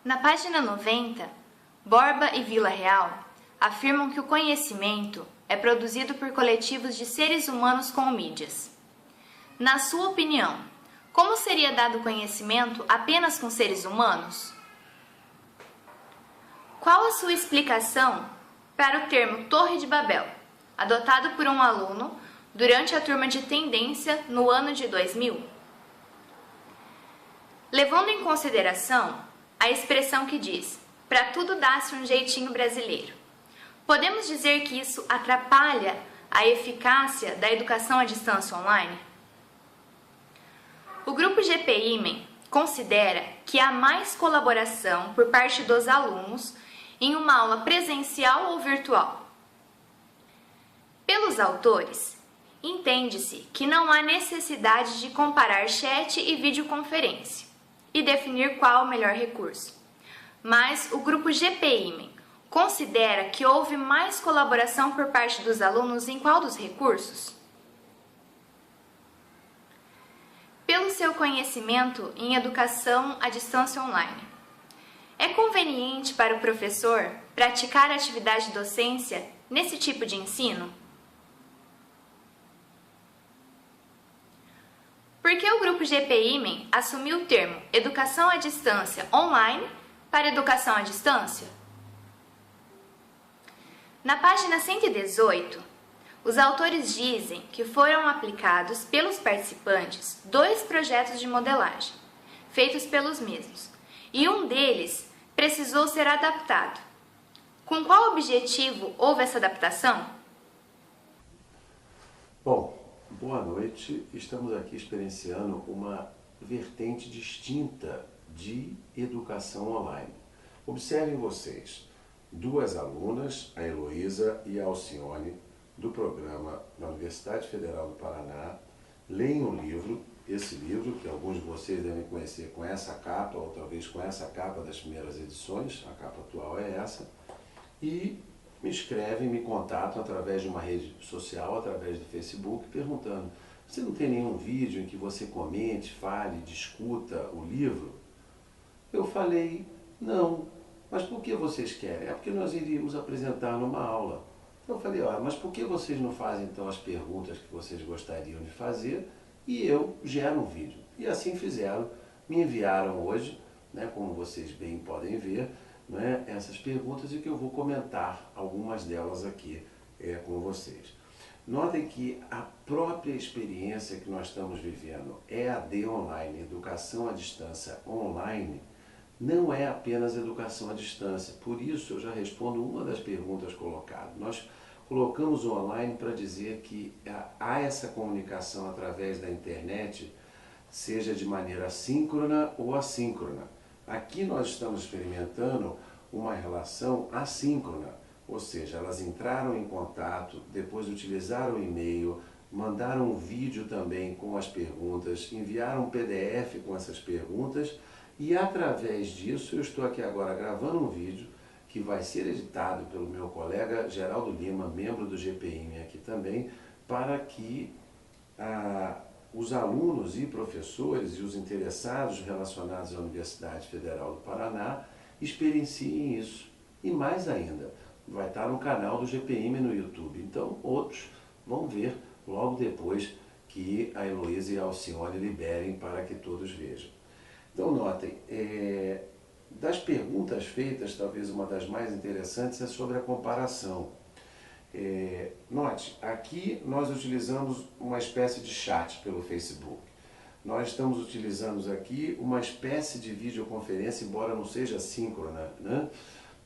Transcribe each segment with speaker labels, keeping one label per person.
Speaker 1: Na página 90, Borba e Vila Real afirmam que o conhecimento é produzido por coletivos de seres humanos com mídias. Na sua opinião, como seria dado conhecimento apenas com seres humanos? Qual a sua explicação para o termo Torre de Babel, adotado por um aluno durante a turma de tendência no ano de 2000? Levando em consideração a expressão que diz, para tudo dá-se um jeitinho brasileiro, podemos dizer que isso atrapalha a eficácia da educação à distância online? O grupo GPIMEN considera que há mais colaboração por parte dos alunos em uma aula presencial ou virtual. Pelos autores, entende-se que não há necessidade de comparar chat e videoconferência e definir qual o melhor recurso. Mas o grupo GPIMEN considera que houve mais colaboração por parte dos alunos em qual dos recursos? Pelo seu conhecimento em educação à distância online, é conveniente para o professor praticar a atividade de docência nesse tipo de ensino? Por que o grupo GPIMEN assumiu o termo educação à distância online para educação à distância? Na página 118, os autores dizem que foram aplicados pelos participantes 2 projetos de modelagem, feitos pelos mesmos, e um deles precisou ser adaptado. Com qual objetivo houve essa adaptação?
Speaker 2: Bom, boa noite. Estamos aqui experienciando uma vertente distinta de educação online. Observem vocês, 2 alunas, a Heloísa e a Alcione, do programa da Universidade Federal do Paraná, leem um livro, esse livro, que alguns de vocês devem conhecer com essa capa, ou talvez com essa capa das primeiras edições, a capa atual é essa, e me escrevem, me contatam através de uma rede social, através do Facebook, perguntando, você não tem nenhum vídeo em que você comente, fale, discuta o livro? Eu falei, não, mas por que vocês querem? É porque nós iríamos apresentar numa aula. Eu falei, olha, mas por que vocês não fazem então as perguntas que vocês gostariam de fazer e eu gero um vídeo? E assim fizeram, me enviaram hoje, né, como vocês bem podem ver, né, essas perguntas e que eu vou comentar algumas delas aqui com vocês. Notem que a própria experiência que nós estamos vivendo, EAD online, educação à distância online, não é apenas educação à distância. Por isso eu já respondo uma das perguntas colocadas. Nós colocamos o online para dizer que há essa comunicação através da internet, seja de maneira síncrona ou assíncrona. Aqui nós estamos experimentando uma relação assíncrona, ou seja, elas entraram em contato, depois utilizaram o e-mail, mandaram um vídeo também com as perguntas, enviaram um PDF com essas perguntas e através disso eu estou aqui agora gravando um vídeo que vai ser editado pelo meu colega Geraldo Lima, membro do GPIMEN aqui também, para que os alunos e professores e os interessados relacionados à Universidade Federal do Paraná experienciem isso. E mais ainda, vai estar no canal do GPIMEN no YouTube. Então outros vão ver logo depois que a Heloísa e a Alcione liberem para que todos vejam. Então notem, das perguntas feitas, talvez uma das mais interessantes é sobre a comparação. Note, aqui nós utilizamos uma espécie de chat pelo Facebook. Nós estamos utilizando aqui uma espécie de videoconferência, embora não seja síncrona, né?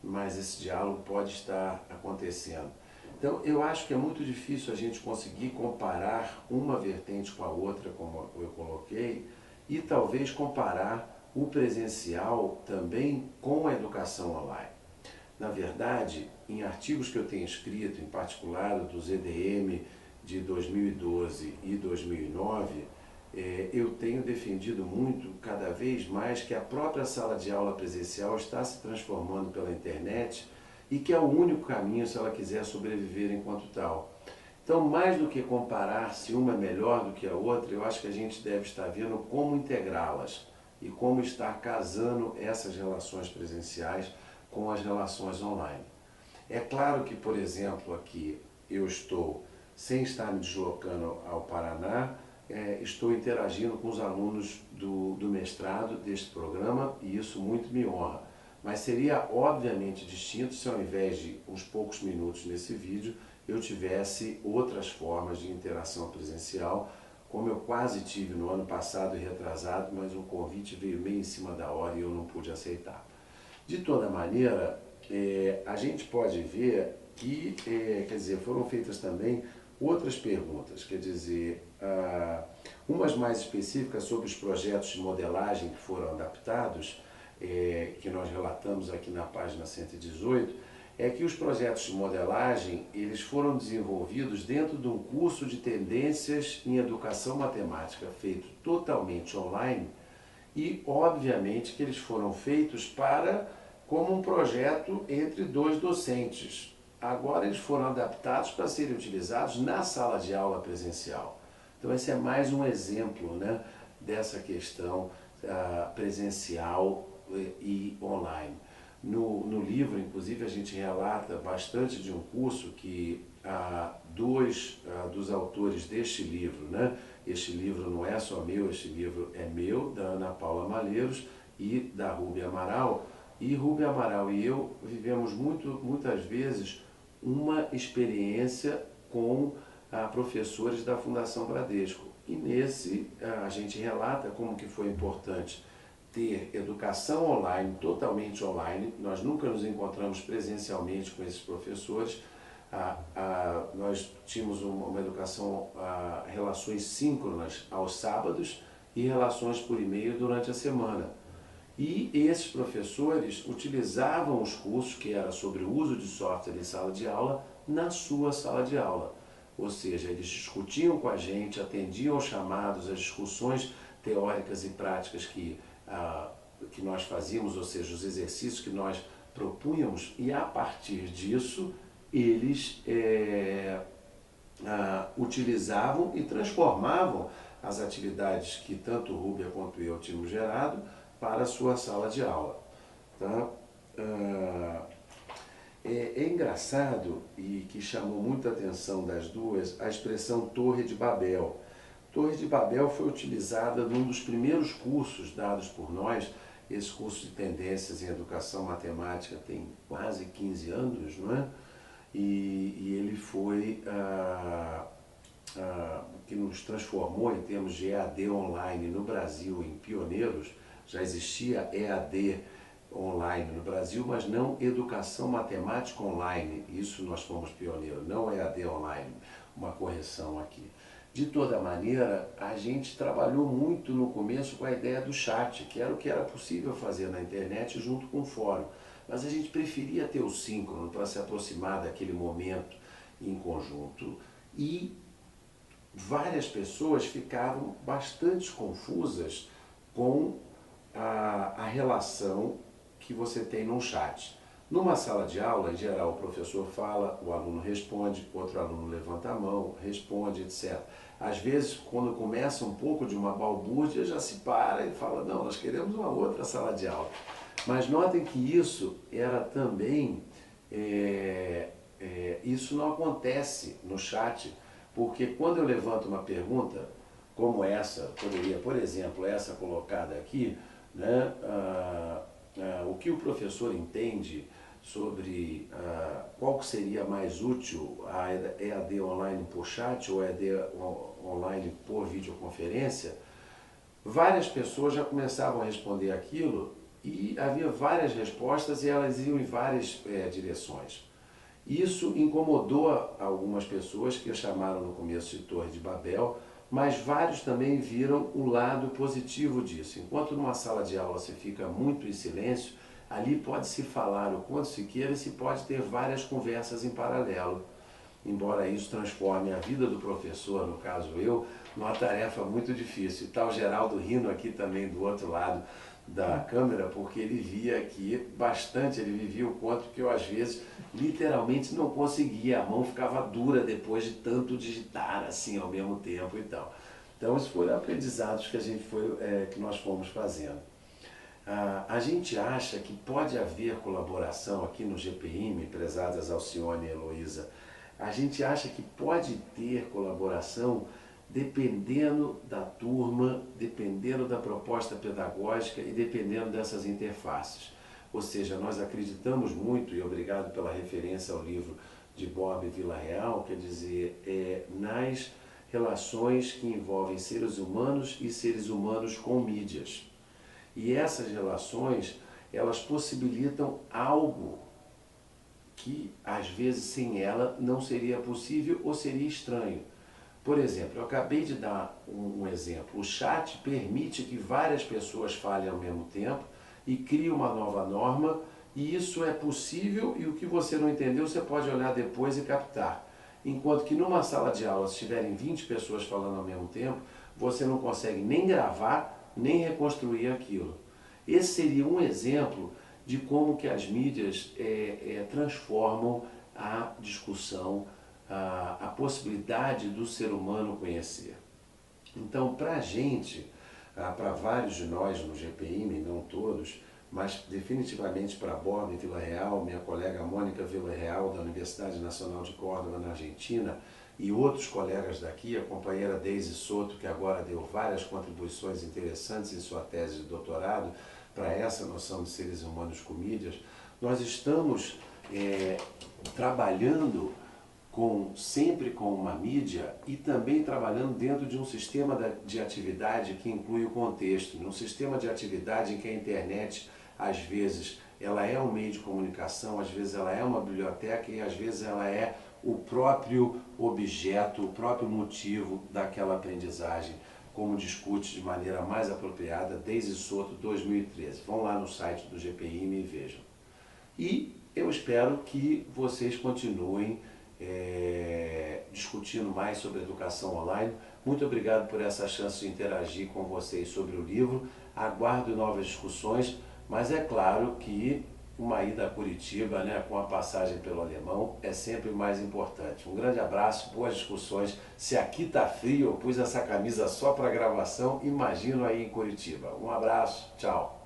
Speaker 2: Mas esse diálogo pode estar acontecendo. Então, eu acho que é muito difícil a gente conseguir comparar uma vertente com a outra, como eu coloquei, e talvez comparar o presencial também com a educação online. Na verdade, em artigos que eu tenho escrito, em particular dos EDM de 2012 e 2009, eu tenho defendido muito, cada vez mais, que a própria sala de aula presencial está se transformando pela internet e que é o único caminho se ela quiser sobreviver enquanto tal. Então, mais do que comparar se uma é melhor do que a outra, eu acho que a gente deve estar vendo como integrá-las. e como estar casando essas relações presenciais com as relações online. É claro que, por exemplo, aqui eu estou, sem estar me deslocando ao Paraná, estou interagindo com os alunos do mestrado deste programa e isso muito me honra. Mas seria obviamente distinto se ao invés de uns poucos minutos nesse vídeo, eu tivesse outras formas de interação presencial, como eu quase tive no ano passado e retrasado, mas o convite veio meio em cima da hora e eu não pude aceitar. De toda maneira, a gente pode ver que, quer dizer, foram feitas também outras perguntas, quer dizer, umas mais específicas sobre os projetos de modelagem que foram adaptados, que nós relatamos aqui na página 118, é que os projetos de modelagem eles foram desenvolvidos dentro de um curso de tendências em educação matemática feito totalmente online e, obviamente, que eles foram feitos como um projeto entre dois docentes. Agora eles foram adaptados para serem utilizados na sala de aula presencial. Então esse é mais um exemplo, né, dessa questão presencial e online. No livro, inclusive, a gente relata bastante de um curso que dois dos autores deste livro, né? Este livro não é só meu, este livro é meu, da Ana Paula Malheiros e da Ruby Amaral. E Ruby Amaral e eu vivemos muitas vezes uma experiência com professores da Fundação Bradesco. E nesse a gente relata como que foi importante ter educação online, totalmente online. Nós nunca nos encontramos presencialmente com esses professores. Nós tínhamos uma educação, relações síncronas aos sábados e relações por e-mail durante a semana. E esses professores utilizavam os cursos, que era sobre o uso de software em sala de aula, na sua sala de aula. Ou seja, eles discutiam com a gente, atendiam aos chamados, as discussões teóricas e práticas que nós fazíamos, ou seja, os exercícios que nós propunhamos, e a partir disso eles utilizavam e transformavam as atividades que tanto o Rúbia quanto eu tínhamos gerado para a sua sala de aula. Tá? É engraçado e que chamou muita atenção das duas a expressão Torre de Babel. Torre de Babel foi utilizada num dos primeiros cursos dados por nós. Esse curso de tendências em educação matemática tem quase 15 anos, não é? E ele foi que nos transformou em termos de EAD online no Brasil em pioneiros. Já existia EAD online no Brasil, mas não educação matemática online. Isso nós fomos pioneiros, não EAD online. Uma correção aqui. De toda maneira, a gente trabalhou muito no começo com a ideia do chat, que era o que era possível fazer na internet junto com o fórum. Mas a gente preferia ter o síncrono para se aproximar daquele momento em conjunto. E várias pessoas ficaram bastante confusas com a relação que você tem num chat. Numa sala de aula, em geral, o professor fala, o aluno responde, outro aluno levanta a mão, responde, etc. Às vezes, quando começa um pouco de uma balbúrdia, já se para e fala, não, nós queremos uma outra sala de aula. Mas notem que isso era também, isso não acontece no chat, porque quando eu levanto uma pergunta, como essa, poderia, por exemplo, essa colocada aqui, né, o que o professor entende sobre qual seria mais útil, a EAD online por chat ou EAD online por videoconferência, várias pessoas já começavam a responder aquilo e havia várias respostas e elas iam em várias direções. Isso incomodou algumas pessoas que chamaram no começo de Torre de Babel, mas vários também viram o lado positivo disso. Enquanto numa sala de aula se fica muito em silêncio, ali pode-se falar o quanto se queira e se pode ter várias conversas em paralelo. Embora isso transforme a vida do professor, no caso eu, numa tarefa muito difícil. Está o Geraldo rindo aqui também do outro lado da câmera, porque ele via aqui bastante, ele vivia o quanto que eu às vezes literalmente não conseguia, a mão ficava dura depois de tanto digitar assim ao mesmo tempo e tal. Então esses foram aprendizados que a gente que nós fomos fazendo. A gente acha que pode haver colaboração aqui no GPIM, prezadas Alcione e Heloísa, a gente acha que pode ter colaboração dependendo da turma, dependendo da proposta pedagógica e dependendo dessas interfaces. Ou seja, nós acreditamos muito, e obrigado pela referência ao livro de Bob Villarreal, quer dizer, nas relações que envolvem seres humanos e seres humanos com mídias. E essas relações, elas possibilitam algo que, às vezes, sem ela não seria possível ou seria estranho. Por exemplo, eu acabei de dar um exemplo. O chat permite que várias pessoas falem ao mesmo tempo e cria uma nova norma, e isso é possível, e o que você não entendeu você pode olhar depois e captar. Enquanto que numa sala de aula, se tiverem 20 pessoas falando ao mesmo tempo, você não consegue nem gravar, nem reconstruir aquilo. Esse seria um exemplo de como que as mídias transformam a discussão, a possibilidade do ser humano conhecer. Então, para a gente, para vários de nós no GPIM, não todos, mas definitivamente para Bob Villarreal, minha colega Mônica Villarreal, da Universidade Nacional de Córdoba, na Argentina, e outros colegas daqui, a companheira Deise Soto, que agora deu várias contribuições interessantes em sua tese de doutorado para essa noção de seres humanos com mídias, nós estamos trabalhando sempre com uma mídia e também trabalhando dentro de um sistema de atividade que inclui o contexto, um sistema de atividade em que a internet, às vezes, ela é um meio de comunicação, às vezes ela é uma biblioteca e às vezes ela é o próprio objeto, o próprio motivo daquela aprendizagem, como discute de maneira mais apropriada Deise Soto 2013. Vão lá no site do GPIM e vejam. E eu espero que vocês continuem discutindo mais sobre educação online. Muito obrigado por essa chance de interagir com vocês sobre o livro. Aguardo novas discussões, mas é claro que uma ida a Curitiba, com a passagem pelo alemão, é sempre mais importante. Um grande abraço, boas discussões. Se aqui está frio, eu pus essa camisa só para gravação, imagino aí em Curitiba. Um abraço, tchau.